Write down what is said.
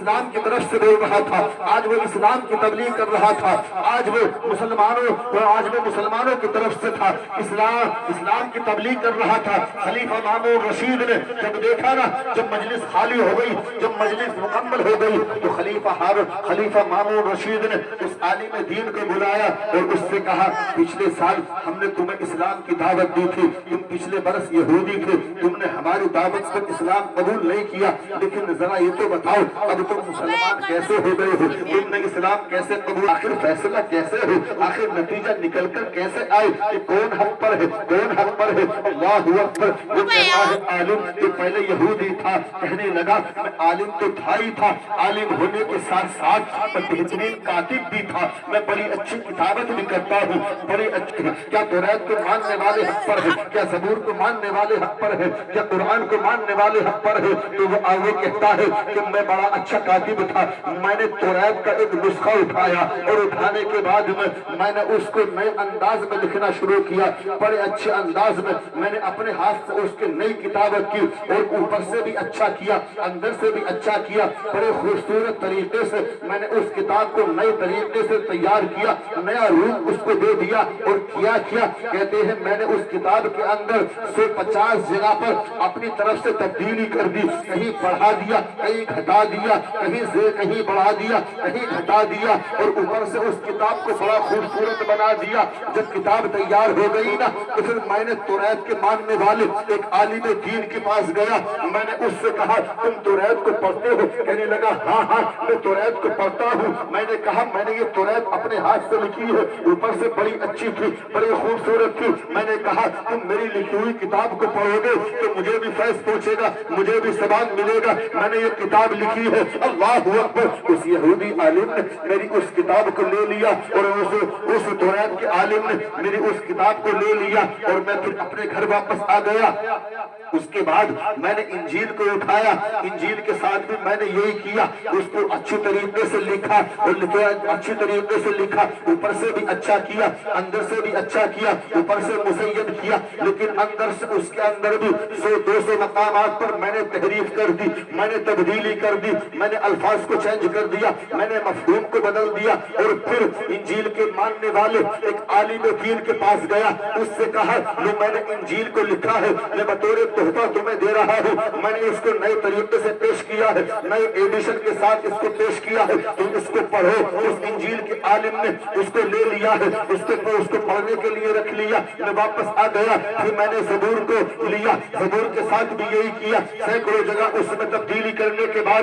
اسلام کی طرف سے بول رہا تھا، آج وہ اسلام کی تبلیغ کر رہا تھا، آج وہ مسلمانوں کی طرف سے تھا، اسلام کی تبلیغ کر رہا تھا۔ خلیفہ مامون رشید نے جب دیکھا نا، جب مجلس خالی ہو گئی، جب مجلس مکمل ہو گئی، تو خلیفہ مامون رشید نے اس عالم دین کو بلایا اور اس سے کہا، پچھلے سال ہم نے تمہیں اسلام کی دعوت دی تھی، تم پچھلے برس یہودی تھے، تم نے ہماری دعوت پر اسلام قبول نہیں کیا، لیکن ذرا یہ تو بتاؤ اب تم مسلمان کیسے ہو گئے ہو؟ تم نے اسلام کیسے قبول؟ آخر فیصلہ کیسے ہو؟ آخر نتیجہ نکل کر کیسے آئے کہ کون حق پر ہے، کون حق پر ہے؟ اللہ اکبر۔ وہ کہتا ہے عالم جو پہلے یہودی تھا، کہنے لگا میں عالم تو تھا ہی تھا، عالم ہونے کے ساتھ ساتھ میں بہترین کاتب بھی تھا، میں بڑی اچھی کتابت بھی کرتا ہوں، بڑی اچھی۔ کیا توریت کو ماننے والے حق پر ہے؟ کیا زبور کو ماننے والے حق پر ہے؟ کیا قرآن کو ماننے والے حق پر ہے؟ تو وہ آگے کہتا ہے کہ میں بڑا اچھا کاتب تھا، میں نے توریت کا ایک نسخہ اٹھایا اور اٹھانے کے بعد میں نے اس کو نئے انداز میں لکھنا شروع کیا، بڑے اچھے انداز میں نے اپنے ہاتھ سے اس کی نئی کتابت کی، اور اوپر سے بھی اچھا کیا، اندر سے بھی اچھا کیا، بڑے خوبصورت طریقے سے میں نے اس کتاب کو نئے طریقے سے تیار کیا، نیا روپ اس کو دے دیا، اور کیا کہتے ہیں میں نے اس کتاب کے اندر 150 جگہ پر اپنی طرف سے تبدیلی کر دی، کہیں بڑھا دیا، کہیں گھٹا دیا، کہیں بڑھا دیا، کہیں گھٹا دیا، اور اوپر سے اس کتاب کو بڑا خوبصورت بنا دیا۔ جب کتاب تیار ہو گئی نا، تو پھر میں نے توریت کے ماننے والے ایک عالم دین کے پاس گیا، میں نے اس سے کہا تم توریت کو پڑھتے ہو؟ کہنے لگا ہاں میں توریت کو پڑھتا ہوں۔ میں نے کہا میں نے یہ توریت اپنے ہاتھ سے لکھی ہے، اوپر سے بڑی اچھی تھی، بڑی خوبصورت تھی۔ میں نے کہا تم میری لکھی ہوئی کتاب کو پڑھو گے تو مجھے بھی فیض پہنچے گا، مجھے بھی ثواب ملے گا، میں نے یہ کتاب لکھی ہے۔ اللہ اکبر۔ اس یہودی عالم نے میری اس کتاب کو لے لیا، اور اس توریت کے عالم نے میری اس کتاب کو لے لیا، اور میں پھر اپنے گھر واپس آ گیا۔ اس کے بعد میں نے انجیل کو اٹھایا، انجیل کے ساتھ بھی میں نے یہی کیا، اس کو اچھی طریقے سے لکھا، اور اچھی طریقے سے لکھا، اوپر سے بھی اچھا کیا، اندر سے بھی اچھا کیا، اوپر سے مزین کیا، لیکن اندر سے اس کے اندر بھی 100-200 مقامات پر میں نے تحریف کر دی، میں نے تبدیلی کر دی، میں نے الفاظ کو چینج کر دیا، میں نے مفہوم کو بدل دیا، اور پھر انجیل کے ماننے والے ایک عالم دین کے پاس گیا، اس سے کہا جو میں نے انجیل کو لکھا ہے میں بطور تحفہ تمہیں دے رہا ہوں، میں نے اس کو نئے طریقے سے پیش کیا ہے، نئے ایڈیشن کے ساتھ اس کو پیش کیا ہے، تم اس کو پڑھو۔ اس انجیل کے عالم نے اس کو لے لیا ہے، اس کو پڑھنے کے لیے رکھ لیا۔ میں واپس آ گیا، پھر میں نے زبور کو لیا، زبور کے ساتھ بھی یہی کیا، سینکڑوں جگہ اس میں تبدیلی کرنے کے بعد